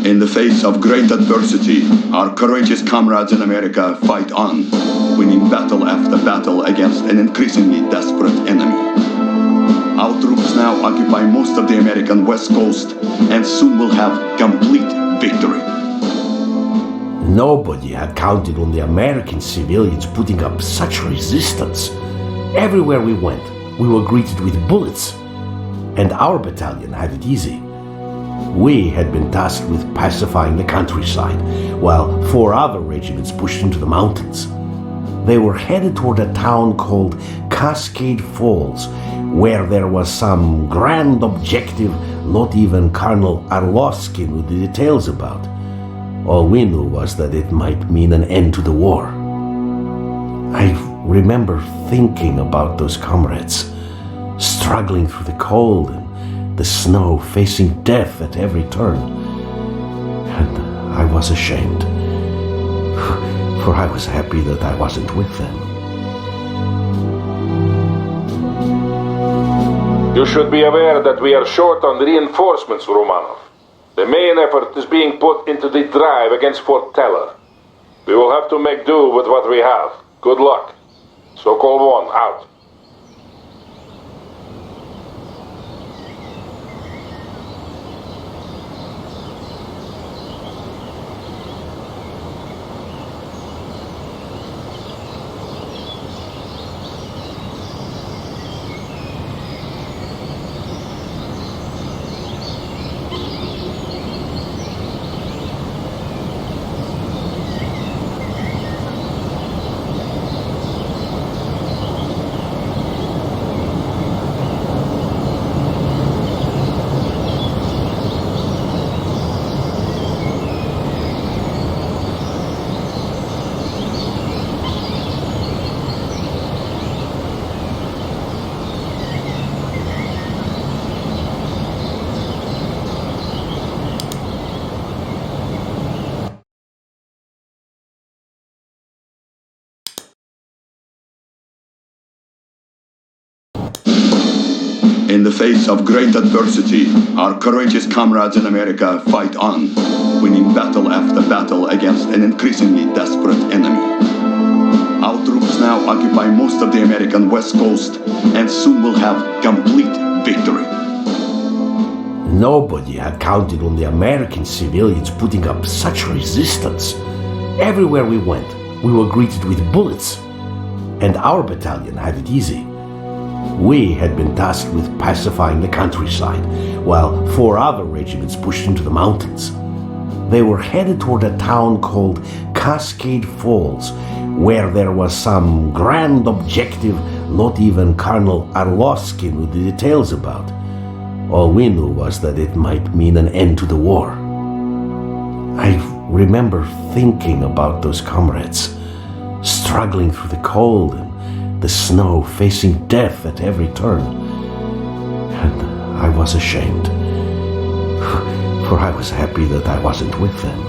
In the face of great adversity, our courageous comrades in America fight on, winning battle after battle against an increasingly desperate enemy. Our troops now occupy most of the American West Coast and soon will have complete victory. Nobody had counted on the American civilians putting up such resistance. Everywhere we went, we were greeted with bullets, and our battalion had it easy. We had been tasked with pacifying the countryside, while 4 other regiments pushed into the mountains. They were headed toward a town called Cascade Falls, where there was some grand objective not even Colonel Arlovsky knew the details about. All we knew was that it might mean an end to the war. I remember thinking about those comrades, struggling through the cold and the snow, facing death at every turn. And I was ashamed, for I was happy that I wasn't with them. You should be aware that we are short on reinforcements, Romanov. The main effort is being put into the drive against Fort Teller. We will have to make do with what we have. Good luck. Sokol 1, out. In the face of great adversity, our courageous comrades in America fight on, winning battle after battle against an increasingly desperate enemy. Our troops now occupy most of the American West Coast and soon will have complete victory. Nobody had counted on the American civilians putting up such resistance. Everywhere we went, we were greeted with bullets, and our battalion had it easy. We had been tasked with pacifying the countryside, while 4 other regiments pushed into the mountains. They were headed toward a town called Cascade Falls, where there was some grand objective not even Colonel Arlovsky knew the details about. All we knew was that it might mean an end to the war. I remember thinking about those comrades, struggling through the cold and the snow, facing death at every turn. And I was ashamed, for I was happy that I wasn't with them.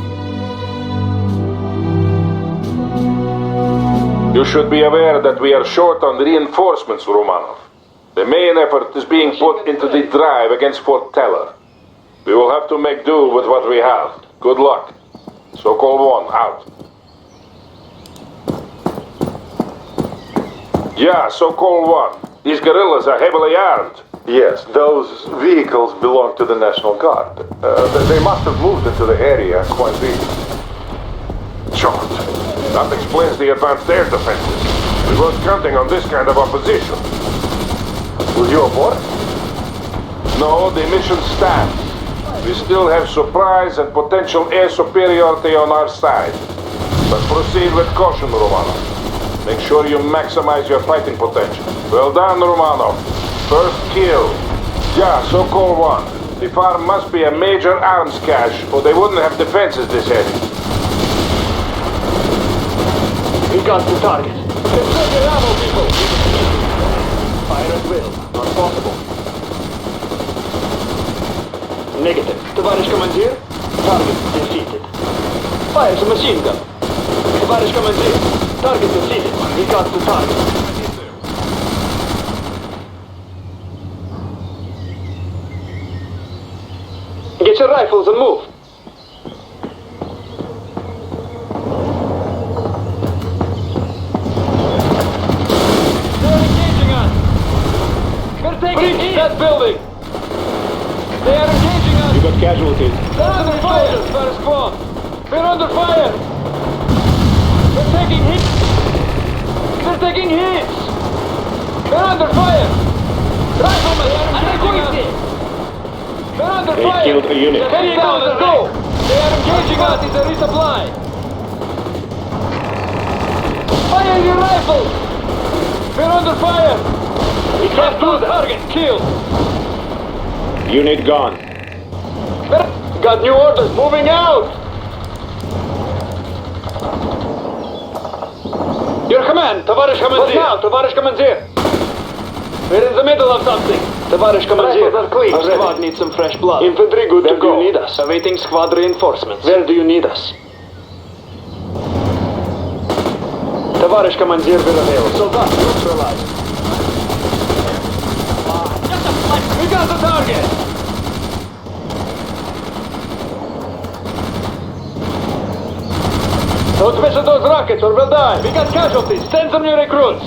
You should be aware that we are short on reinforcements, Romanov. The main effort is being put into the drive against Fort Teller. We will have to make do with what we have. Good luck. Sokol 1, out. Yeah, Sokol 1. These guerrillas are heavily armed. Yes, those vehicles belong to the National Guard. They must have moved into the area quite recently. Short. That explains the advanced air defenses. We weren't counting on this kind of opposition. Will you abort? No, the mission stands. We still have surprise and potential air superiority on our side. But proceed with caution, Romanov. Make sure you maximize your fighting potential. Well done, Romanov. First kill. Yeah, Sokol 1. The farm must be a major arms cache, or they wouldn't have defenses this heavy. We got the target. Get the ammo, people! Fire at will. Not possible. Negative. Товарищ командир. Target defeated. Fires a machine gun. Товарищ командир. Target defeated. We got the target. Get your rifles and move. that building! They are engaging us! You got casualties. They're under fire! First squad! We're under fire! We're taking hits! They're taking hits! They're under fire! Riflemen! They're engaging us! They're under They fire! killed a unit. Head down, let's go! They are engaging us! It's a resupply! Fire your rifles! We're under fire! We can't do that! Target killed! Unit gone. Got new orders, moving out! Your command, Товарищ Командир! What now, Товарищ Командир? We're in the middle of something. Товарищ Командир, our squad needs some fresh blood. Infantry good to go. Where do you need us? Awaiting squad reinforcements. Where do you need us? Товарищ Командир, we're available. Солдат, neutralized. We got the target! Don't mess with those rockets or we'll die. We got casualties. Send some new recruits.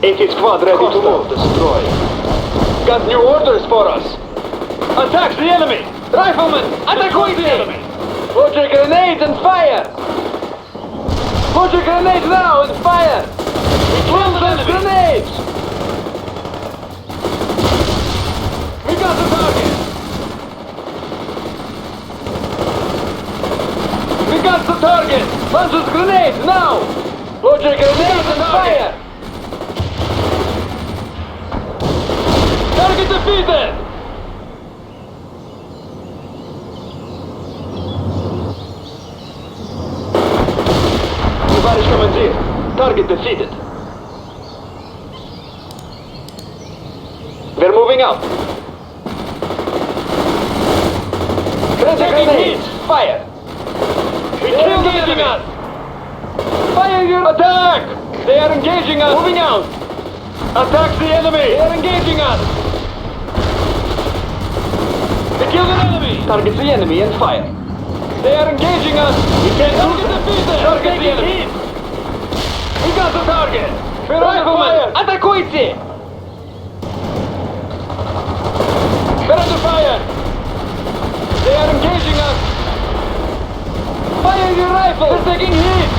AT squad ready to move. Destroy. Got new orders for us. Attack the enemy. Riflemen, attack the enemy. Put your grenades and fire. Put your grenades now and fire! Kill those grenades! We got the target! We got the target! Launch those grenades now! Put your grenades and fire! Target defeated! Товарищ командир, target defeated. We're moving out. Taking hits. Fire. We killed the enemy. Fire your attack. They are engaging us. Moving out. Attack the enemy. They are engaging us. We killed an enemy. Target the enemy and fire. They are engaging us! We can't target defeated! Target the enemy! We got the target! We're Riflemen! Атакуйте! We're under fire! They are engaging us! Fire your rifles! They're taking hits!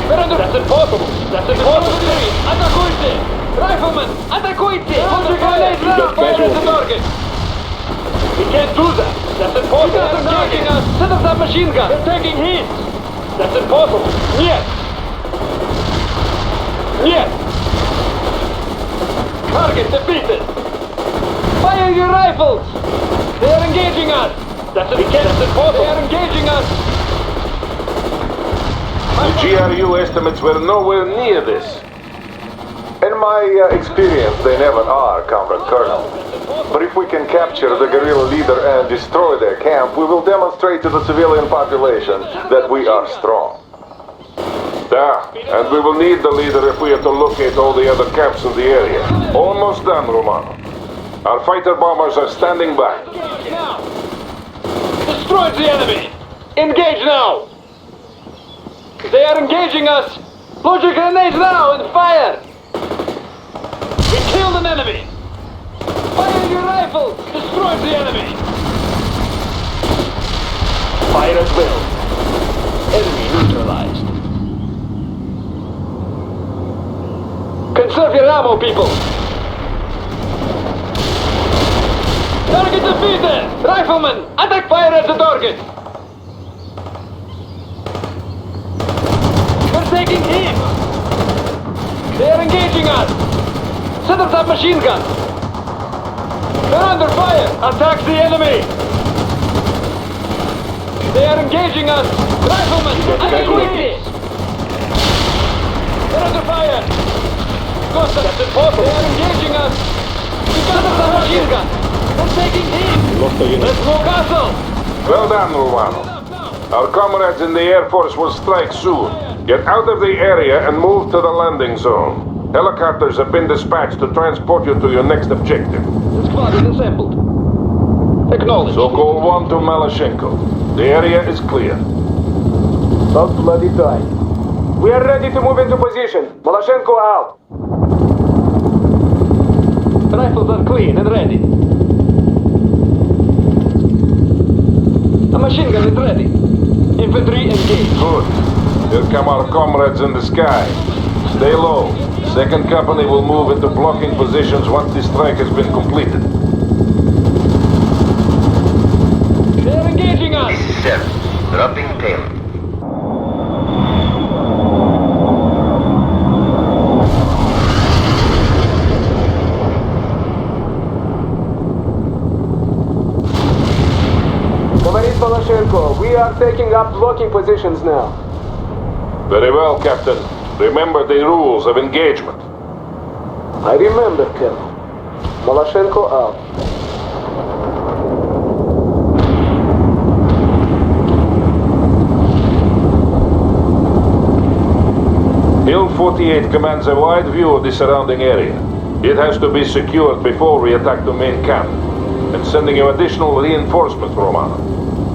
We're under... That's impossible! That's impossible! Атакуйте! Riflemen! Атакуйте! Hold your grenades now! Fire at the target! We can't do that! That's impossible! They're engaging us! Set up that machine gun! They're taking hits! That's impossible! Нет! Нет! Target defeated! Fire your rifles! They are engaging us! That's impossible! They are engaging us! The GRU estimates were nowhere near this. In my experience, they never are, Comrade Colonel. But if we can capture the guerrilla leader and destroy their camp, we will demonstrate to the civilian population that we are strong. Yeah, and we will need the leader if we are to locate all the other camps in the area. Almost done, Romano. Our fighter bombers are standing by. Engage now! Destroy the enemy! Engage now! They are engaging us! Load your grenades now and fire! We killed an enemy! Fire your rifles! Destroy the enemy! Fire at will. Enemy neutralized. Conserve your ammo, people! Target defeated! Riflemen, attack fire at the target! We're taking hit! They are engaging us! Set up that machine gun! They're under fire! Attack the enemy! They are engaging us! Riflemen, attack quickly! They're under fire! Costa, that's impossible! They are engaging us! We got the machine gun! They're taking hit! Lost a unit. Let's go, Castle! Well done, Romano. Our comrades in the Air Force will strike soon. Get out of the area and move to the landing zone. Helicopters have been dispatched to transport you to your next objective. Squad is assembled. Acknowledged. Sokol 1 to Malashenko. The area is clear. About bloody time. We are ready to move into position. Malashenko out. Rifles are clean and ready. A machine gun is ready. Infantry engaged. Good. Here come our comrades in the sky. Stay low. Second company will move into blocking positions once the strike has been completed. They're engaging us. This is 7. Dropping tail. Comrade Malashenko, we are taking up blocking positions now. Very well, Captain. Remember the rules of engagement. I remember, Colonel. Malashenko out. Hill 48 commands a wide view of the surrounding area. It has to be secured before we attack the main camp. I'm sending you additional reinforcements, Romano.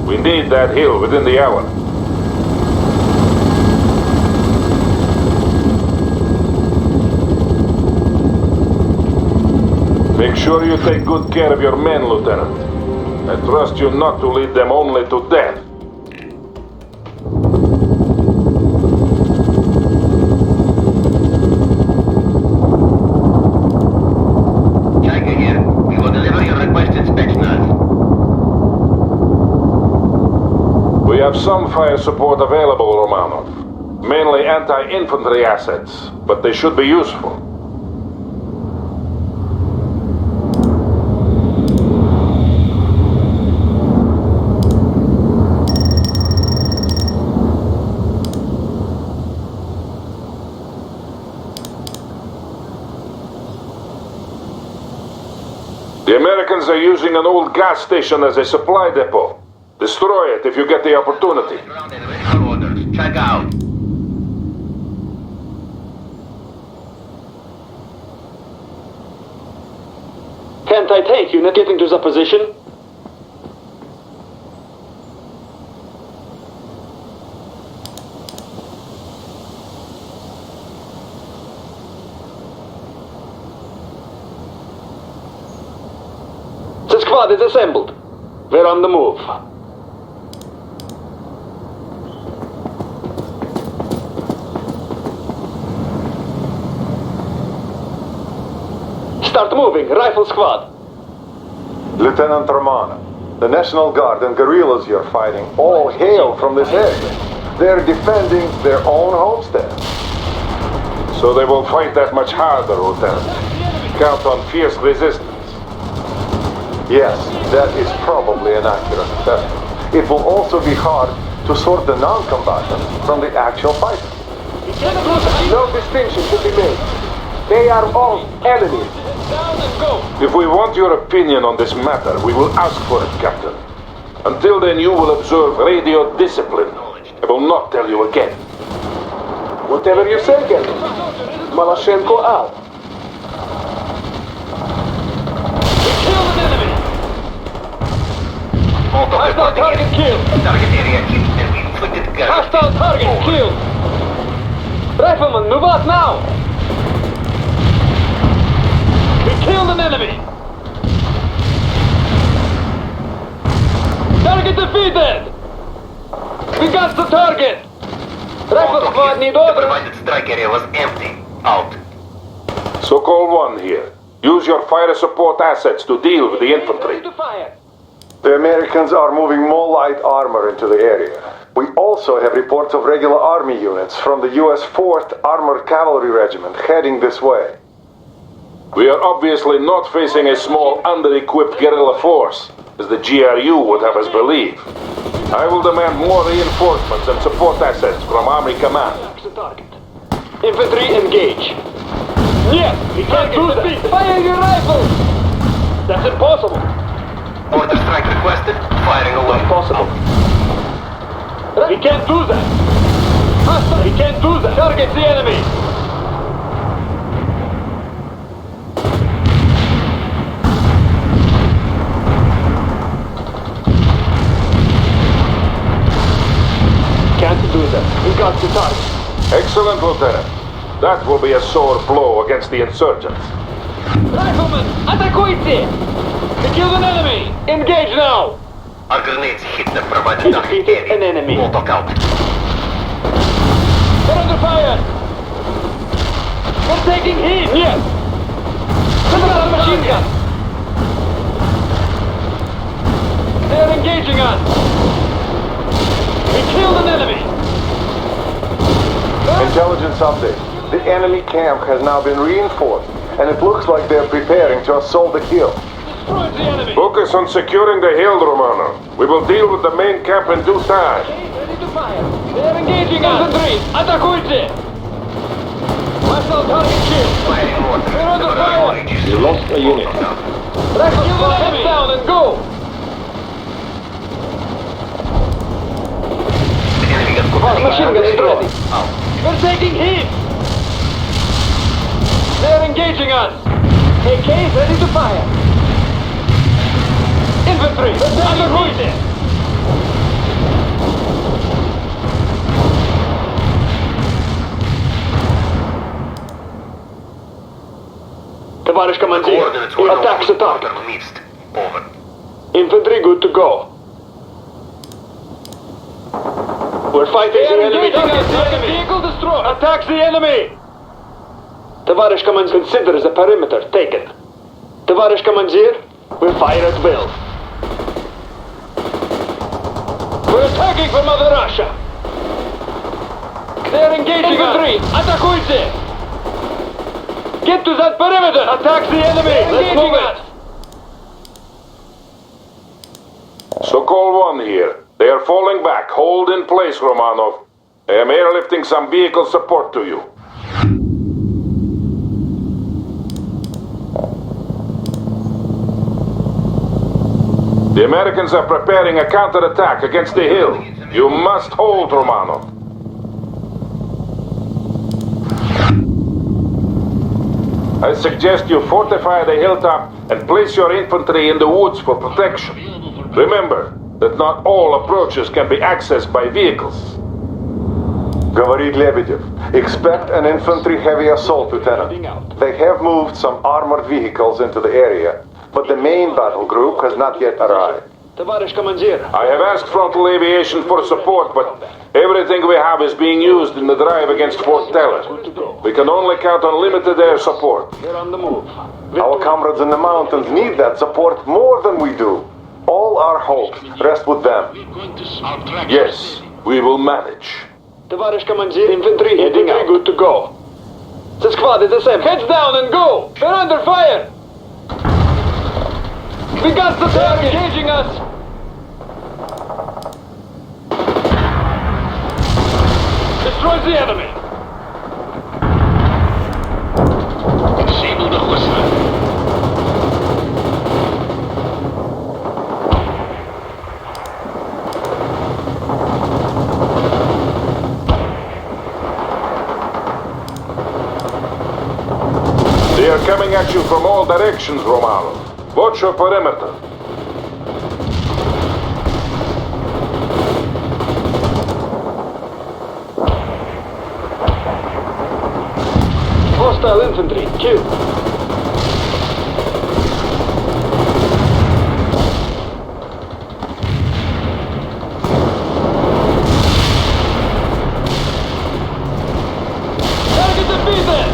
We need that hill within the hour. Make sure you take good care of your men, Lieutenant. I trust you not to lead them only to death. Tiger here. We will deliver your requested Spetsnaz. We have some fire support available, Romanov. Mainly anti-infantry assets, but they should be useful. The Americans are using an old gas station as a supply depot. Destroy it if you get the opportunity. Grounded, ready for orders. Check out. Can't I take you not getting to the position? The squad is assembled. We're on the move. Start moving, rifle squad. Lieutenant Romano, the National Guard and guerrillas you're fighting all hail from this area. They're defending their own homestead. So they will fight that much harder, Lieutenant. Count on fierce resistance. Yes, that is probably an accurate assessment. It will also be hard to sort the non-combatants from the actual fighters. No distinction should be made. They are all enemies. Down and go. If we want your opinion on this matter, we will ask for it, Captain. Until then, you will observe radio discipline. I will not tell you again. Whatever you say, Colonel. Malashenko out. Kill an enemy. Molotov Hostile reporting target in. killed. Target area hit and we inflicted casualties. Hostile target killed. Rifleman, move out now. We killed an enemy. Target defeated. We got the target. Rifle Molotov squad hit. need The orders. provided strike area was empty. Out. Sokol 1 here. Use your fire support assets to deal with the infantry. To fire. The Americans are moving more light armor into the area. We also have reports of regular army units from the U.S. 4th Armored Cavalry Regiment heading this way. We are obviously not facing a small, under-equipped guerrilla force, as the GRU would have us believe. I will demand more reinforcements and support assets from Army Command. Mark the target. Infantry engage. Yes, we can't do that. Fire your rifles. That's impossible. Order strike requested. Firing away. Possible. We can't do that. Hostile. We can't do that. Target the enemy. target. Excellent, Lieutenant. That will be a sore blow against the insurgents. Riflemen, атакуйте! We killed an enemy! Engage now! Our grenades hit the provided target Defeated an area. enemy. Molotov out. They're under fire! We're taking heat! Yes! Another machine gun! They're engaging us! We killed an enemy! Intelligence update. The enemy camp has now been reinforced, and it looks like they're preparing to assault the hill. Destroyed the enemy! Focus on securing the hill, Romano. We will deal with the main camp in due time. Ready to fire! They're engaging us! Infantry! Атакуйте! Hostile target killed! Firing order. We're under Several fire! villages. You lost a unit. Rifle kill the enemy! Down and go! The enemy got Our machine gun is ready! Out. We're taking heat! They're engaging us! AK ready to fire! Infantry! Атакуйте! Товарищ командир, Coordinates were attack the target. order missed. Over. Infantry good to go. We're fighting the enemy. Vehicle destroyed. Attack the enemy. Товарищ командир, consider the perimeter taken. Товарищ командир, we fire at will. We're attacking from Mother Russia. They're engaging infantry. Атакуйте. Get to that perimeter. Attack the enemy. They're engaging us. Sokol 1 here. They are falling back. Hold in place, Romanov. I am airlifting some vehicle support to you. The Americans are preparing a counterattack against the hill. You must hold, Romanov. I suggest you fortify the hilltop and place your infantry in the woods for protection. Remember that not all approaches can be accessed by vehicles. Говорит Lebedev. Expect an infantry-heavy assault, Lieutenant. They have moved some armored vehicles into the area, but the main battle group has not yet arrived. Товарищ командир. I have asked Frontal Aviation for support, but everything we have is being used in the drive against Fort Teller. We can only count on limited air support. We're on the move. Our comrades in the mountains need that support more than we do. All our hopes rest with them. Yes, we will manage. Товарищ командир, infantry heading out. Good to go. The squad is assembled. Heads down and go. We're under fire. We got the target. They're engaging us. Destroy the enemy. Disable the Husman. They are coming at you from all directions, Romano. Watch your perimeter. Hostile infantry killed. Target defeated.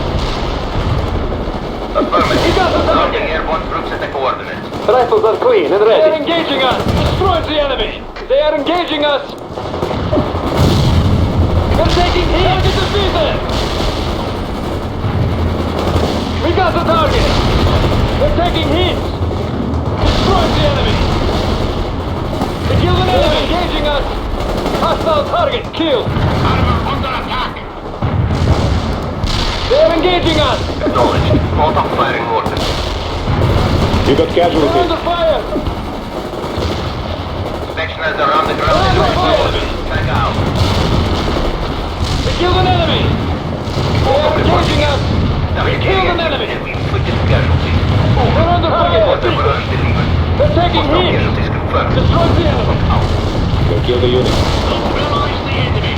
Affirmative. He got the target. Launching airborne troops at the coordinates. Rifles are clean and ready. They're engaging us. Destroy the enemy. They are engaging us. We're taking heat. Target defeated. We got the target. We're taking heat. Destroy the enemy. We killed an enemy. They're engaging us. Hostile target killed. Armor under attack. They're engaging us. Acknowledged. Molotov firing order. You got We're casualties. under fire. Sectionals are on the ground and Under ready for fire. orders. Track out. We killed an enemy. They're engaging us. We killed an enemy. And we inflicted casualties. We're under fire. Order barrage delivered. They're taking Hostile heat. casualties confirmed. Destroy the enemy. Out. You killed a unit. Neutralize the enemy.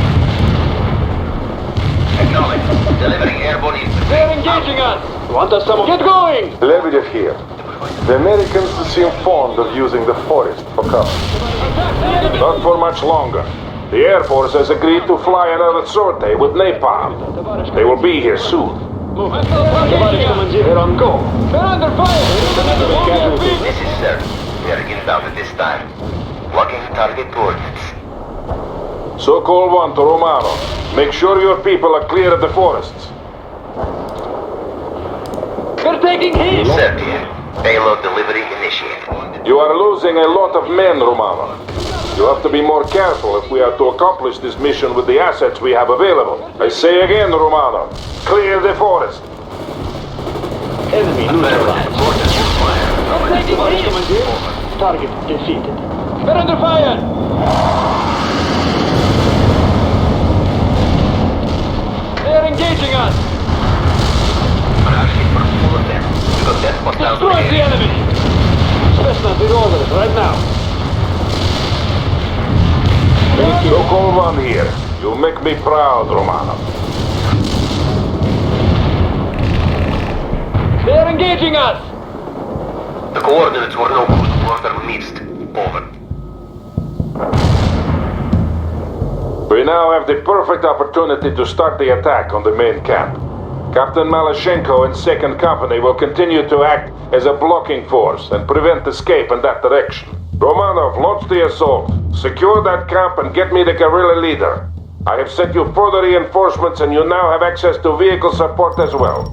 Acknowledged. Delivering airborne infantry. They're engaging us! Want us someone? Get going! Lebedev here. The Americans seem fond of using the forest for cover. Not for much longer. The Air Force has agreed to fly another sortie with napalm. They will be here soon. Move. Товарищ командир, they're on go. They're under fire! This is sir. We are inbound at this time. Locking target coordinates. Sokol 1 to Romano. Make sure your people are clear of the forests. They're taking heat! Sir, dear. Payload delivery initiated. You are losing a lot of men, Romano. You have to be more careful if we are to accomplish this mission with the assets we have available. I say again, Romano, clear the forest. Enemy neutralized. They're taking heat! Target defeated. They're under fire! They're engaging us! Asking for full of them. We got that one down Destroy the enemy! Spetsnaz with orders right now. Sokol 1 here. You make me proud, Romano. They're engaging us! The coordinates were no good. Order missed. Over. We now have the perfect opportunity to start the attack on the main camp. Captain Malashenko and 2nd Company will continue to act as a blocking force and prevent escape in that direction. Romanov, launch the assault. Secure that camp and get me the guerrilla leader. I have sent you further reinforcements and you now have access to vehicle support as well.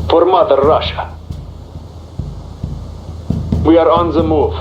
For Mother Russia. We are on the move.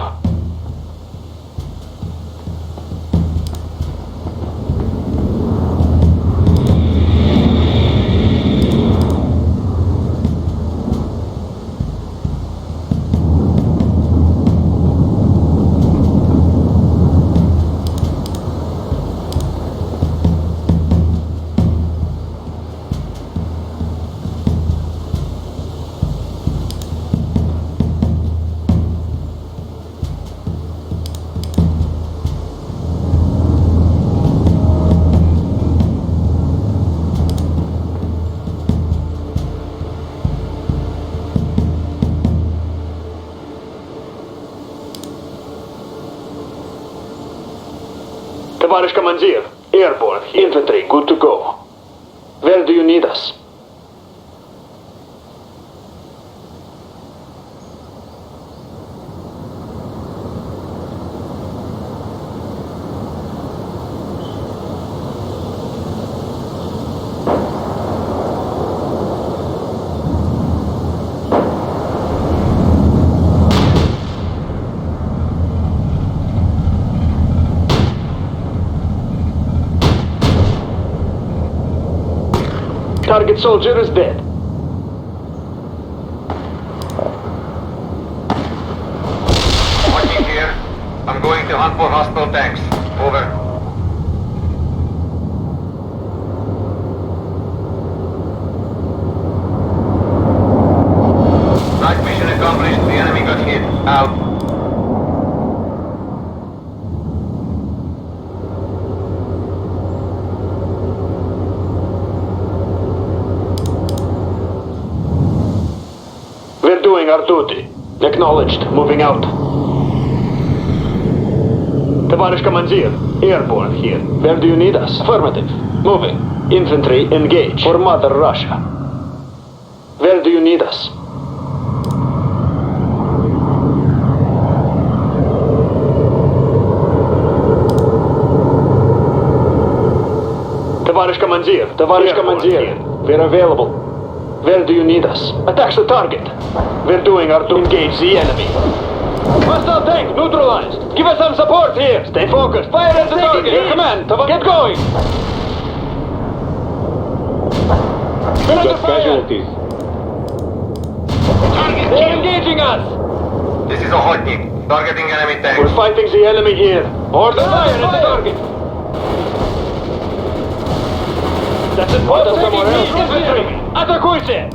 Товарищ командир, airborne, infantry, good to go. Where do you need us? Target soldier is dead. Watching here. I'm going to hunt for hostile tanks. Over. Right, mission accomplished. The enemy got hit. Out. We're doing our duty. Acknowledged. Moving out. Товарищ командир, airborne here. Where do you need us? Affirmative. Moving. Infantry, engage. For Mother Russia. Where do you need us? Товарищ командир, we're available. Where do you need us? Attack the target. We're doing our to engage the enemy. Hostile tank neutralized. Give us some support here. Stay focused. Fire at the target. Your command. Get going. We're under fire. Casualties. They're engaging us. This is a Hotnik. Targeting enemy tanks. We're fighting the enemy here. Order fire at the target. That's impossible. Somewhere else. Infantry! Атакуйте!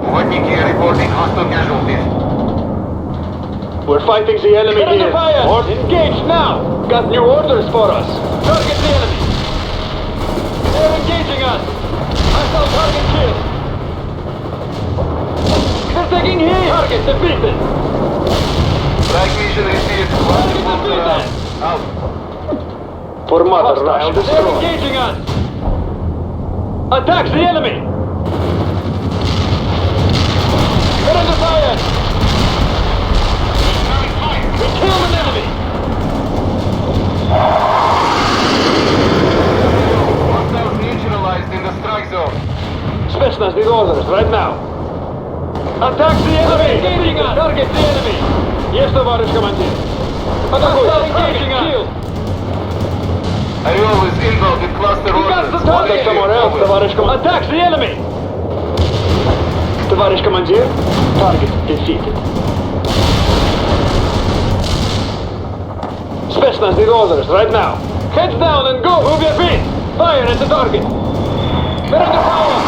Охотники reporting hostile casualties. We're fighting the enemy here. Fire. Engage now! Got new orders for us. Target the enemy. They're engaging us. Hostile target killed. They're taking heat. Target defeated. Strike mission received. Target defeated. Out. For Mother Russia. They're engaging us. Attack the enemy. We're under fire. We killed an enemy. Hostiles neutralized in the strike zone. Spetsnaz need orders right now. Attack the enemy! Engaging us! Target the enemy! Yes, товарищ командир. Атакуй! Engaging us! Орел is inbound with cluster We got the orders. target somewhere else, товарищ командир. Attack the enemy! Товарищ командир, target defeated. Spetsnaz need orders right now. Heads down and go! Move your feet! Fire at the target! They're under fire!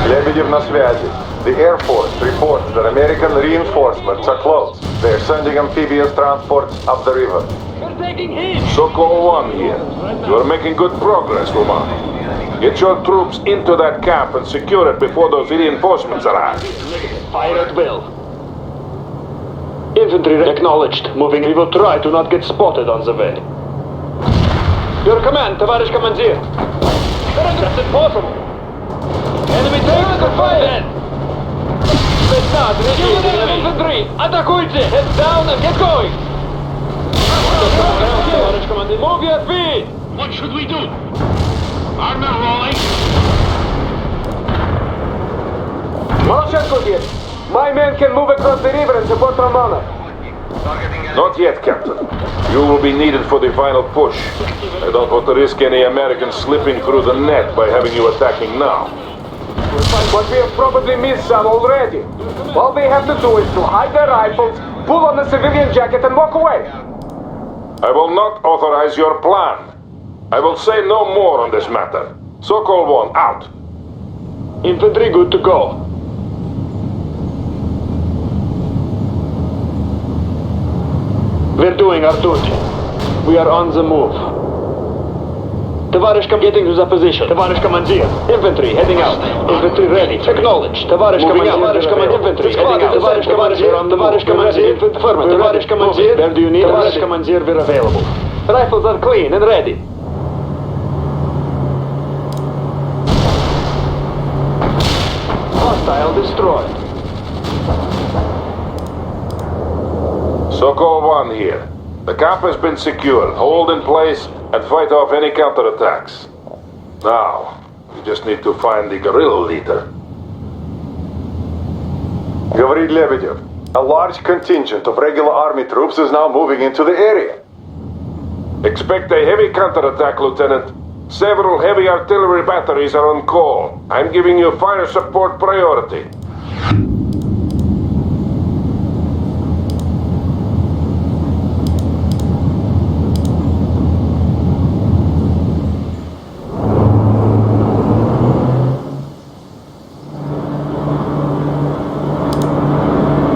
Lebedev на связи. The Air Force reports that American reinforcements are close. They're sending amphibious transports up the river. They're taking heat! Sokol 1 here. You are making good progress, Romano. Get your troops into that camp and secure it before those reinforcements arrive. Fire at will. Infantry acknowledged. Moving. We will try to not get spotted on the way. Your command, товарищ командир. That's impossible. Enemy tanks are fired. Spetsnaz, kill enemy infantry. Атакуйте. Head down and get going. Товарищ командир. Move your feet. What should we do? Armor rolling. Maloshenko here. My men can move across the river and support Romanov. Not yet, Captain. You will be needed for the final push. I don't want to risk any Americans slipping through the net by having you attacking now. But we have probably missed some already. All they have to do is to hide their rifles, pull on the civilian jacket and walk away. I will not authorize your plan. I will say no more on this matter. Sokol 1, out. Infantry good to go. We're doing our duty. We are on the move. Товарищ getting to the position. Товарищ командир. Infantry heading out. Infantry ready. Acknowledge. Товарищ командир. Товарищ командир. Infantry heading out. Товарищ командир. Товарищ командир. Affirmative. Товарищ командир. Where do you need? Товарищ командир, we're available. Rifles are clean and ready. Hostile destroyed. Sokol 1 here. The camp has been secured. Hold in place and fight off any counterattacks. Now, we just need to find the guerrilla leader. Говорит Lebedev. A large contingent of regular army troops is now moving into the area. Expect a heavy counterattack, Lieutenant. Several heavy artillery batteries are on call. I'm giving you fire support priority.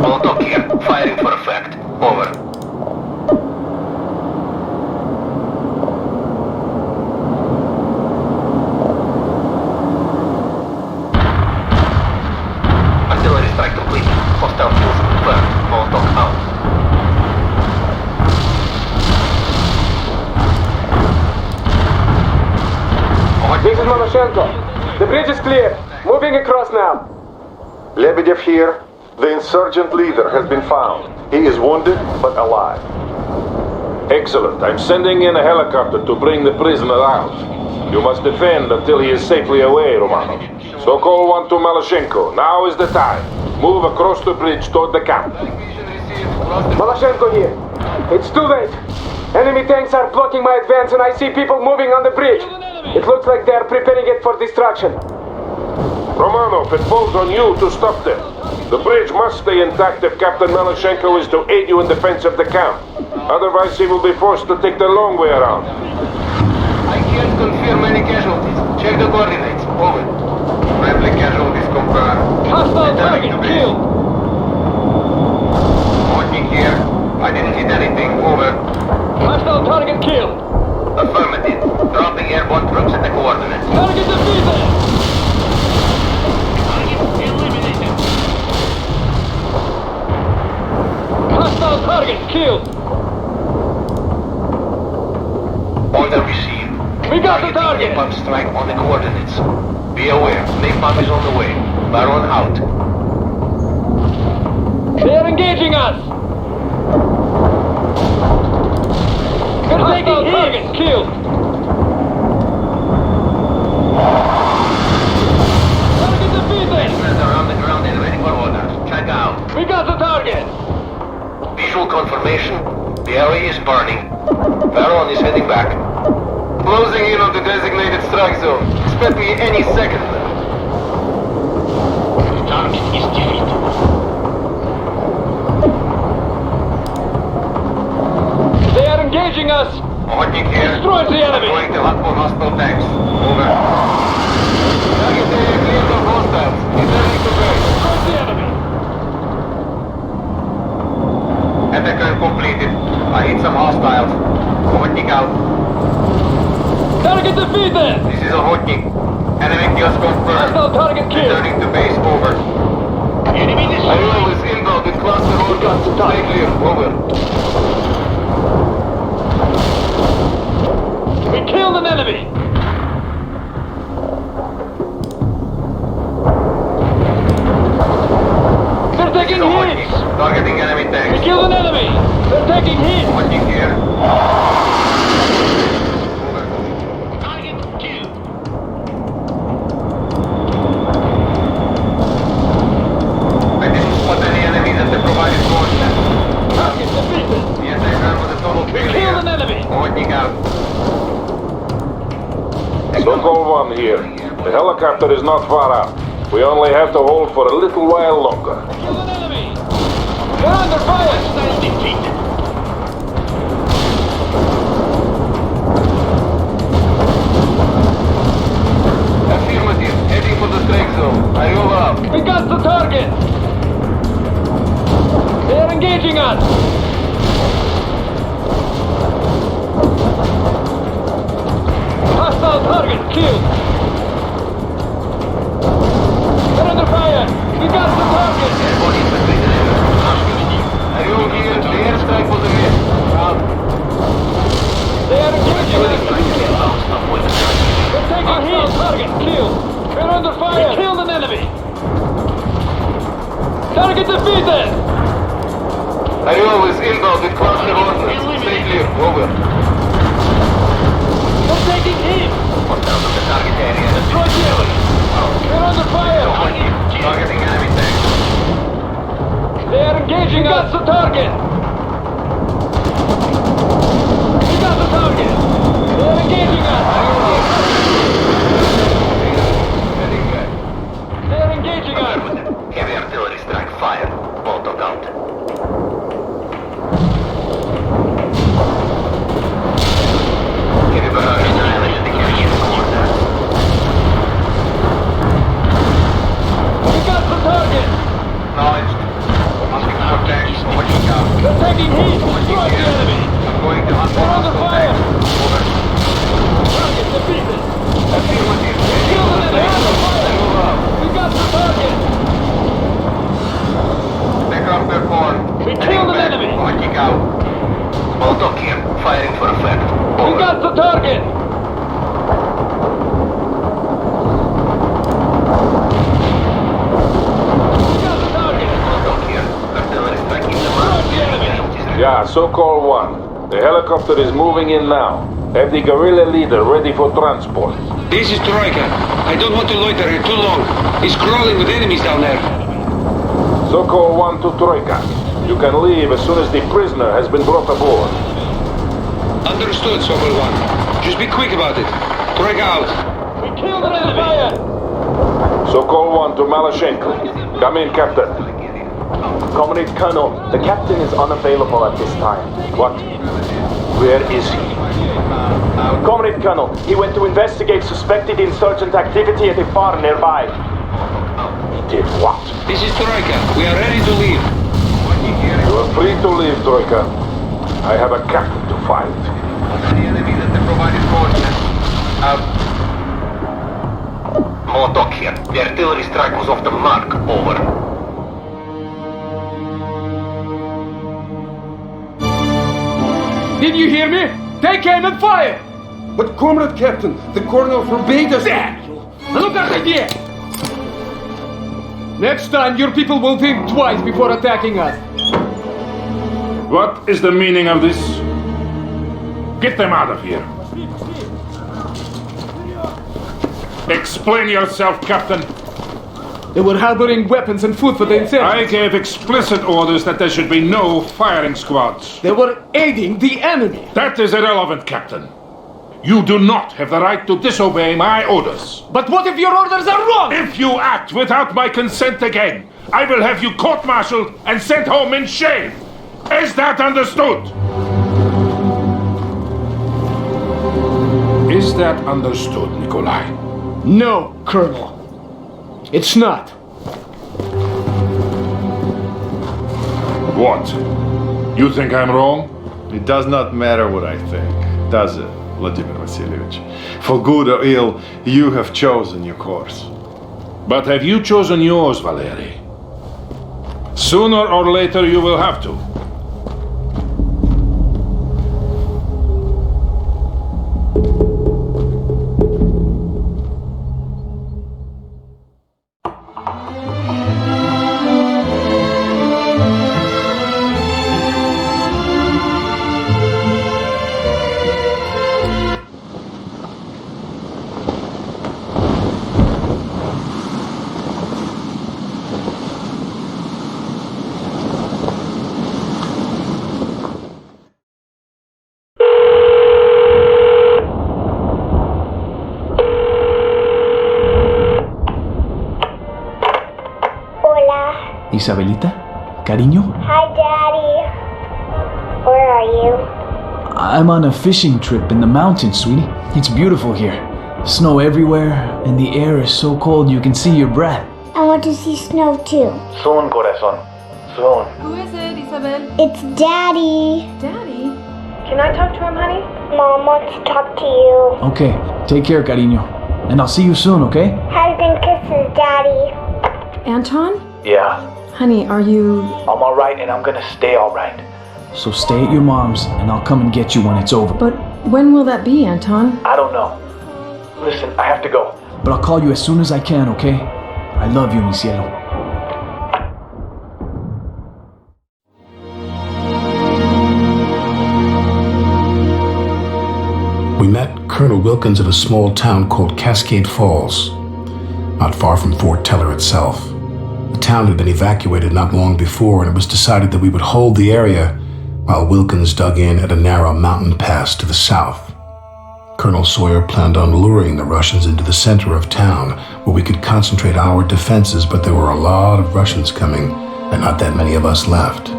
Molotov here. Firing for effect. Over. Artillery strike complete. Hostile kills confirmed. Molotov out. This is Maloshenko. The bridge is clear. Moving across now. Lebedev here. The insurgent leader has been found. He is wounded, but alive. Excellent. I'm sending in a helicopter to bring the prisoner out. You must defend until he is safely away, Romanov. Sokol 1 to Maloshenko. Now is the time. Move across the bridge toward the camp. Mission received. Cluster Maloshenko here. It's too late. Enemy tanks are blocking my advance and I see people moving on the bridge. It looks like they are preparing it for destruction. Romanov, it falls on you to stop them. The bridge must stay intact if Captain Maloshenko is to aid you in defense of the camp. Otherwise, he will be forced to take the long way around. I can't confirm any casualties. Check the coordinates. Over. Friendly casualties confirmed. Hostile target killed. Watching here. I didn't hit anything. Over. Hostile target killed. Affirmative. Dropping airborne troops at the coordinates. Target defeated. Target eliminated. Hostile target killed. Order received. We got the target. Napalm strike on the coordinates. Be aware. Napalm is on the way. Baron out. They are engaging us. Hostile target killed. Target defeated. Prisoners are on the ground and ready for orders. Check out. We got the target. Visual confirmation. The area is burning. Baron is heading back. Closing in on the designated strike zone. Expect me any second. The target is defeated. They are engaging us. Watching here. Destroy the enemy. Going to hunt for hostile tanks. Over. Target area cleared of hostiles. Returning to base. Destroy the enemy. Attacker completed. I hit some hostiles. Hotnik out. Target defeated. This is a Hotnik. Enemy kills confirmed. Hostile target killed. Returning to base. Over. Enemy destroyed. Ariel is inbound with cluster orders. Stay clear. Over. We killed an enemy. They're taking This is a hits. Hotnik. Targeting enemy We tanks. killed an enemy. They're taking hits. Hotnik here. Target killed. I didn't spot any enemies at the provided coordinates. Target defeated. The attacker was a total We failure. killed an enemy. Hotnik out. Sokol 1 here. The helicopter is not far out. We only have to hold for a little while longer. Killed an enemy. They're under fire. Hostile defeated. Affirmative. Heading for the strike zone. I roll up. We got the target. They are engaging us. Hostile target killed. They're under fire. We got the target. Airborne infantry delivered. I roll here. The airstrike was a miss. Out. They are engaging us. Stop with the They're taking hits. Target killed. We're under fire. We killed an enemy. Target defeated. Ariel is inbound with cluster orders. Stay clear. Over. They're taking hits. One down to the target area. Destroy the enemy. We're under fire. Targeting enemy tanks. They are engaging us. We got the target. We got the target. They are engaging us. Heading back. They are engaging us. Heavy artillery strike fire. Molotov out. Heavy barrage annihilated the Canadian coordinates. We got the target. Acknowledged. Hunting for tanks. Watching out. They're taking heat. Destroy the enemy. I'm going to hunt for They're under hostile fire. tanks. Over. Target defeated. Affirmative. Heading Kill for them the and strike under zone. fire. I move out. We got the target. Aircraft performed. We Heading killed an back. enemy. Watching out. Molotov here. Firing for effect. We Over. got the target. We got the target. Molotov here. Artillery striking the Destroy the enemy. mark. Yeah, Sokol 1. The helicopter is moving in now. Have the guerrilla leader ready for transport. This is Troika. I don't want to loiter here too long. He's crawling with enemies down there. Sokol 1 to Troika. You can leave as soon as the prisoner has been brought aboard. Understood, Sokol 1. Just be quick about it. Troika out. We killed an enemy. Fire. Sokol 1 to Malashenko. Come in, Captain. Comrade Colonel, the captain is unavailable at this time. What? Where is he? Comrade Colonel, he went to investigate suspected insurgent activity at a farm nearby. He did what? This is Troika. We are ready to leave. You are free to leave, Troika. I have a captain to find. The enemy that they provided coordinates. More talk here. The artillery strike was off the mark. Over. Did you hear me? Take aim and fire! But Comrade Captain, the Colonel forbade us. Look at here! Next time, your people will think twice before attacking us. What is the meaning of this? Get them out of here. Explain yourself, Captain. They were harboring weapons and food for the insurgents. I gave explicit orders that there should be no firing squads. They were aiding the enemy. That is irrelevant, Captain. You do not have the right to disobey my orders. But what if your orders are wrong? If you act without my consent again, I will have you court-martialed and sent home in shame. Is that understood? Is that understood, Nikolai? No, Colonel. It's not. What? You think I'm wrong? It does not matter what I think, does it, Vladimir Vasilievich? For good or ill, you have chosen your course. But have you chosen yours, Valery? Sooner or later you will have to. Isabelita? Cariño? Hi, Daddy. Where are you? I'm on a fishing trip in the mountains, sweetie. It's beautiful here. Snow everywhere, and the air is so cold you can see your breath. I want to see snow too. Soon, corazón. Soon. Who is it, Isabel? It's Daddy. Daddy? Can I talk to him, honey? Mom wants to talk to you. Okay, take care, cariño. And I'll see you soon, okay? Hugs and kisses, Daddy. Anton? Yeah. Honey, are you... I'm alright and I'm gonna stay alright. So stay at your mom's, and I'll come and get you when it's over. But when will that be, Anton? I don't know. Listen, I have to go. But I'll call you as soon as I can, okay? I love you, mi cielo. We met Colonel Wilkins at a small town called Cascade Falls, not far from Fort Teller itself. The town had been evacuated not long before, and it was decided that we would hold the area while Wilkins dug in at a narrow mountain pass to the south. Colonel Sawyer planned on luring the Russians into the center of town, where we could concentrate our defenses, but there were a lot of Russians coming, and not that many of us left.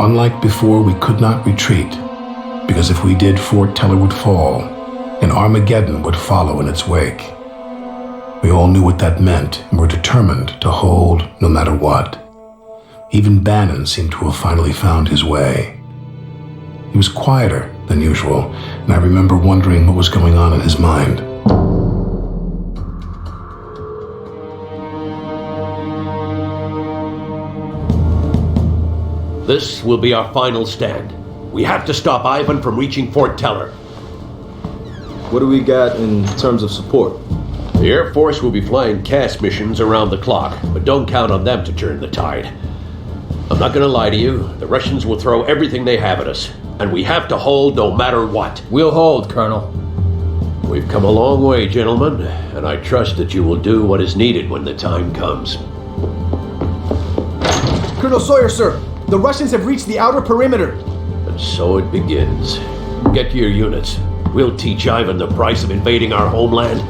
Unlike before, we could not retreat, because if we did, Fort Teller would fall, and Armageddon would follow in its wake. We all knew what that meant, and were determined to hold no matter what. Even Bannon seemed to have finally found his way. He was quieter than usual, and I remember wondering what was going on in his mind. This will be our final stand. We have to stop Ivan from reaching Fort Teller. What do we got in terms of support? The Air Force will be flying CAS missions around the clock, but don't count on them to turn the tide. I'm not gonna lie to you, the Russians will throw everything they have at us, and we have to hold no matter what. We'll hold, Colonel. We've come a long way, gentlemen, and I trust that you will do what is needed when the time comes. Colonel Sawyer, sir, the Russians have reached the outer perimeter. And so it begins. Get to your units. We'll teach Ivan the price of invading our homeland.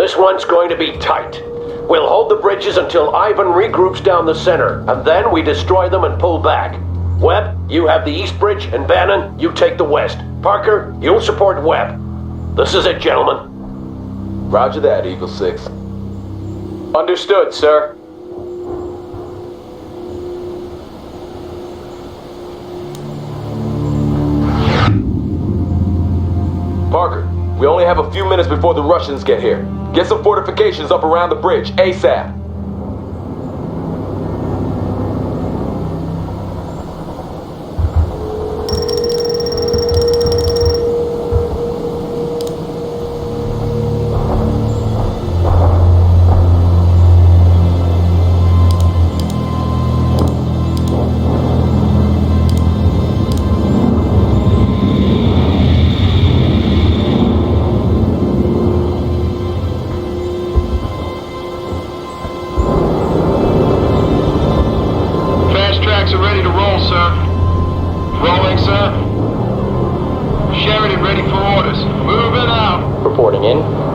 This one's going to be tight. We'll hold the bridges until Ivan regroups down the center, and then we destroy them and pull back. Webb, you have the east bridge, and Bannon, you take the west. Parker, you'll support Webb. This is it, gentlemen. Roger that, Eagle 6. Understood, sir. Parker, we only have a few minutes before the Russians get here. Get some fortifications up around the bridge, ASAP.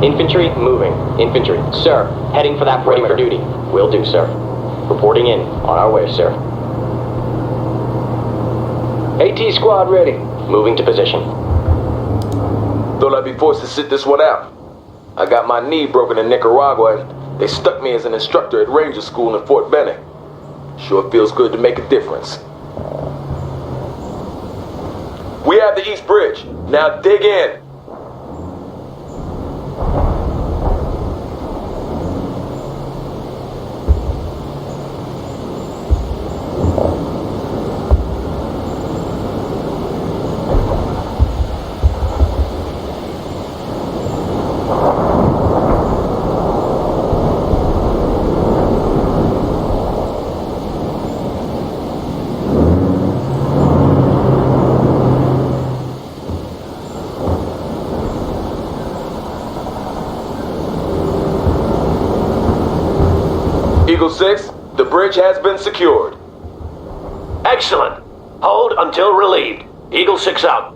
Infantry, moving. Infantry, sir, heading for that perimeter. Ready for duty. Will do, sir. Reporting in. On our way, sir. AT squad ready. Moving to position. Thought I'd be forced to sit this one out. I got my knee broken in Nicaragua and they stuck me as an instructor at Ranger School in Fort Benning. Sure feels good to make a difference. We have the East Bridge. Now dig in. Eagle 6, the bridge has been secured. Excellent. Hold until relieved. Eagle 6 out.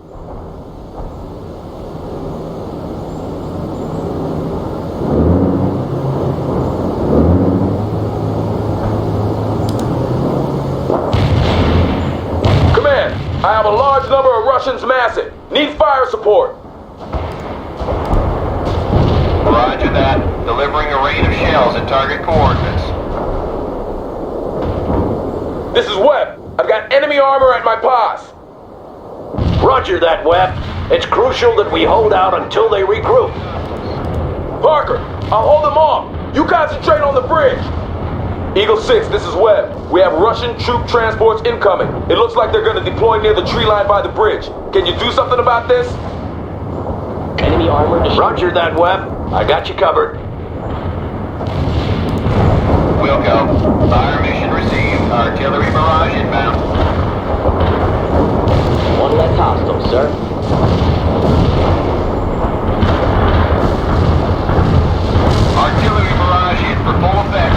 Command, I have a large number of Russians massing. Need fire support. Roger that. Delivering a rain of shells at target coordinates. This is Webb. I've got enemy armor at my pass. Roger that, Webb. It's crucial that we hold out until they regroup. Parker, I'll hold them off. You concentrate on the bridge. Eagle 6, this is Webb. We have Russian troop transports incoming. It looks like they're going to deploy near the tree line by the bridge. Can you do something about this? Enemy armor destroyed. Roger that, Webb. I got you covered. We'll go. Fire mission received. Artillery barrage inbound. One less hostile, sir. Artillery barrage hit for full effect.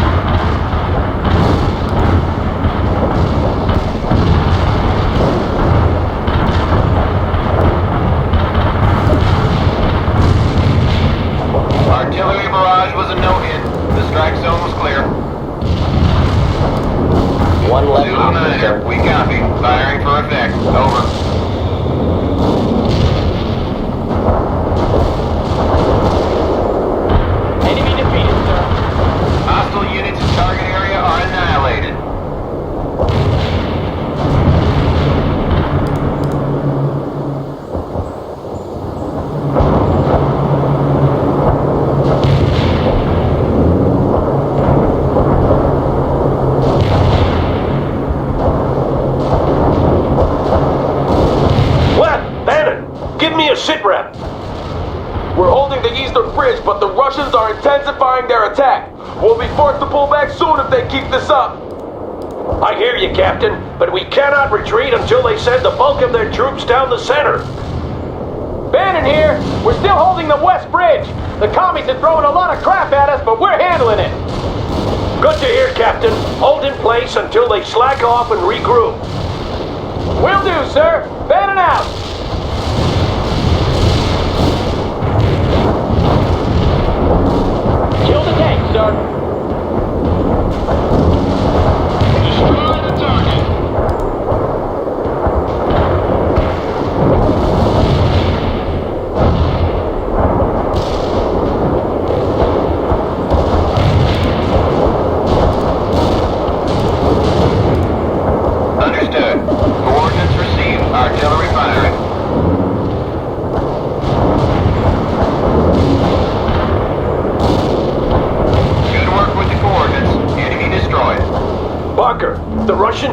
Artillery barrage was a no-hit. The strike zone was clear. One left Zulu hostile, Niner, sir. we copy. Firing for effect. Over. Enemy defeated, sir. Hostile units in target area are annihilated. Sitrep. We're holding the eastern bridge, but the Russians are intensifying their attack. We'll be forced to pull back soon if they keep this up. I hear you, Captain, but we cannot retreat until they send the bulk of their troops down the center. Bannon here. We're still holding the west bridge. The commies are throwing a lot of crap at us, but we're handling it. Good to hear, Captain. Hold in place until they slack off and regroup. Will do, sir. Bannon out.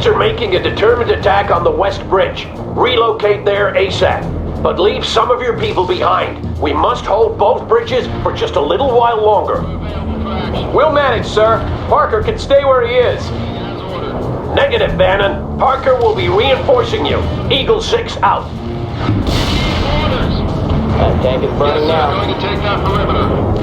Russians are making a determined attack on the West Bridge. Relocate there ASAP. But leave some of your people behind. We must hold both bridges for just a little while longer. We'll manage, sir. Parker can stay where he is. Negative, Bannon. Parker will be reinforcing you. Eagle 6 out. That tank is burning now. Going to take that perimeter.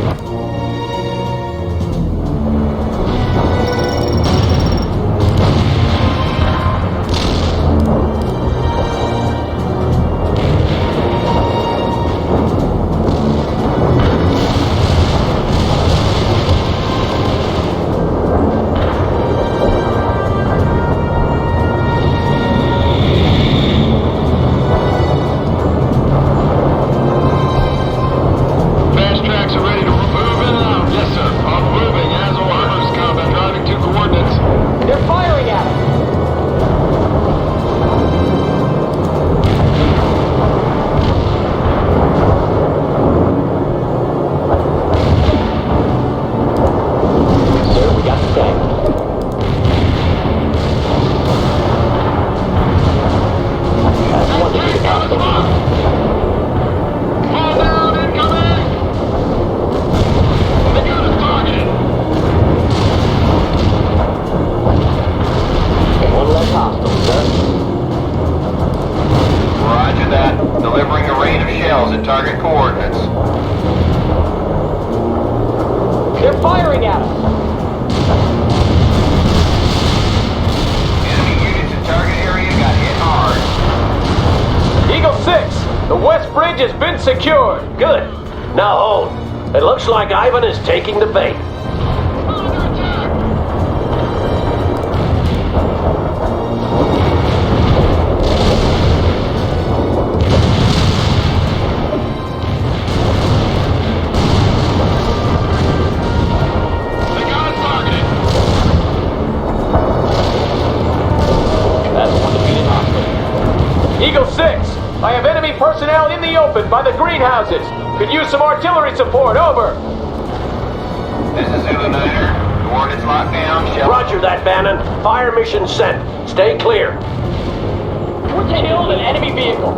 Target coordinates. They're firing at us! Enemy units in target area got hit hard. Eagle 6, the West Bridge has been secured. Good. Now hold. It looks like Ivan is taking the bait. Eagle 6, I have enemy personnel in the open by the greenhouses. Could use some artillery support, over. This is Zulu Niner. Coordinates locked down. Roger that, Bannon. Fire mission sent. Stay clear. We're killed an enemy vehicle.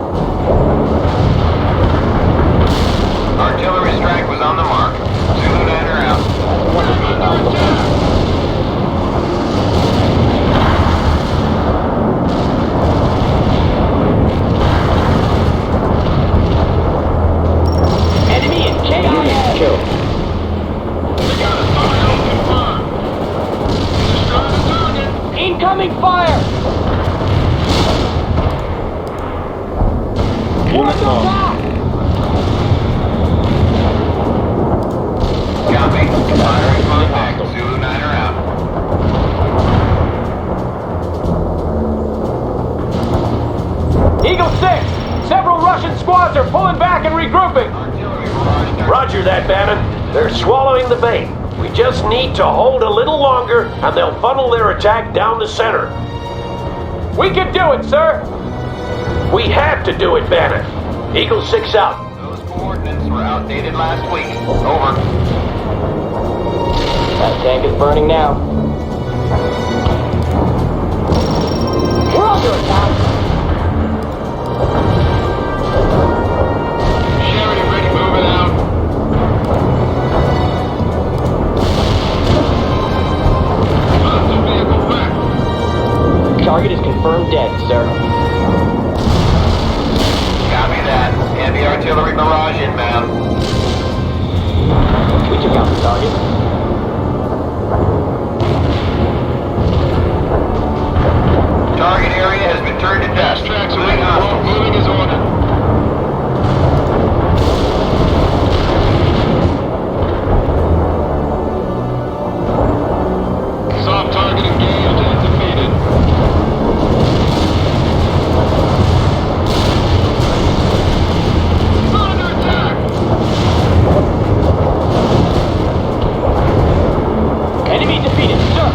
Artillery strike was on the mark. Zulu Niner out. Enemy in KIA. Kill. Incoming fire! We're under attack! Copy. Firing contact. Zulu Niner out. Eagle 6, several Russian squads are pulling back and regrouping. Roger that, Bannon. They're swallowing the bait. We just need to hold a little longer, and they'll funnel their attack down the center. We can do it, sir. We have to do it, Bannon. Eagle 6 out. Those coordinates were outdated last week. Over. That tank is burning now. We're under attack. Sheridan ready, moving out. Target is confirmed dead, sir. Copy that. Heavy artillery barrage inbound. We took out the target. Target area has been turned to dust. Tracks are ready. Moving is ordered. Soft target engaged and defeated. Under attack! Enemy defeated, sir.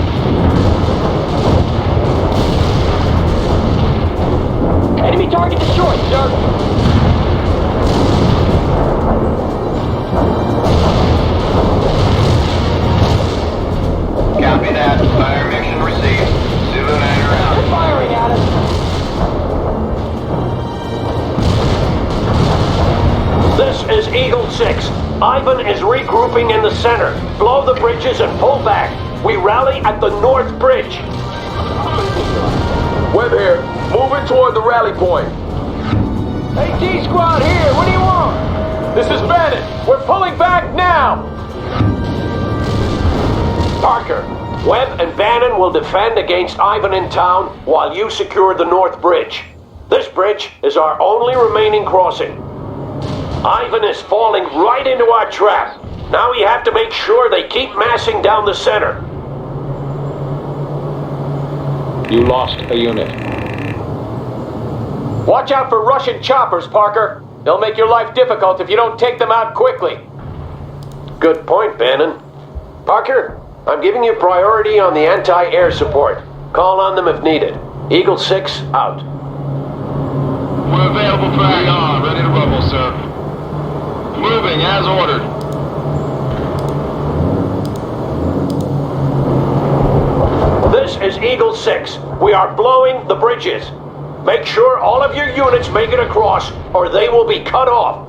Enemy target destroyed, sir. Eagle 6. Ivan is regrouping in the center. Blow the bridges and pull back. We rally at the North Bridge. Webb here. Moving toward the rally point. Hey, D-Squad here. What do you want? This is Bannon. We're pulling back now. Parker, Webb and Bannon will defend against Ivan in town while you secure the North Bridge. This bridge is our only remaining crossing. Ivan is falling right into our trap. Now we have to make sure they keep massing down the center. You lost a unit. Watch out for Russian choppers, Parker. They'll make your life difficult if you don't take them out quickly. Good point, Bannon. Parker, I'm giving you priority on the anti-air support. Call on them if needed. Eagle 6, out. We're available for AR, ready to rumble, sir. Moving as ordered. This is Eagle 6. We are blowing the bridges. Make sure all of your units make it across, or they will be cut off.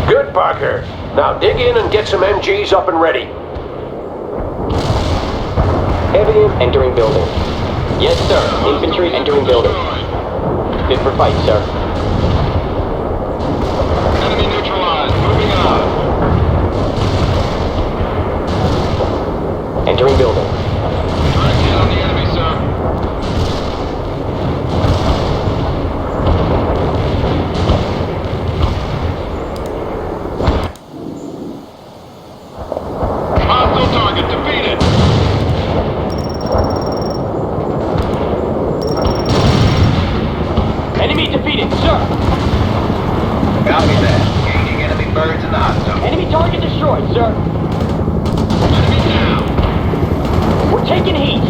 Good, Parker. Now dig in and get some MGs up and ready. Heavy entering building. Yes, sir. Infantry entering building. Fit for fight, sir. Enemy neutralized. Moving on. Entering building. Direct hit on the enemy, sir. Hostile target defeated. Enemy defeated, sir. Copy that. Engaging enemy birds in the hot zone. Enemy target destroyed, sir. Enemy down. We're taking heat.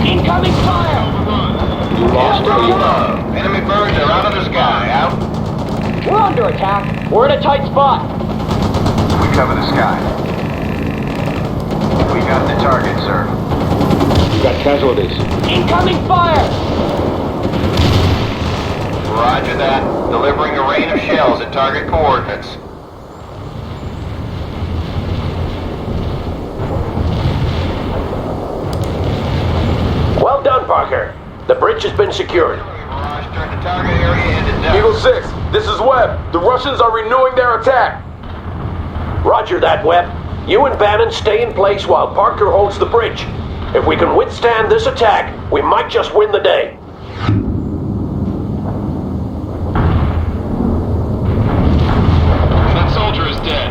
Incoming fire. You lost a unit. Enemy birds are out of the sky. Out. We're under attack. We're in a tight spot. We cover the sky. We got the target, sir. You got casualties. Incoming fire. Roger that. Delivering a rain of shells at target coordinates. Well done, Parker. The bridge has been secured. Turn the target area into depth. Eagle 6, this is Webb. The Russians are renewing their attack. Roger that, Webb. You and Bannon stay in place while Parker holds the bridge. If we can withstand this attack, we might just win the day. That soldier is dead.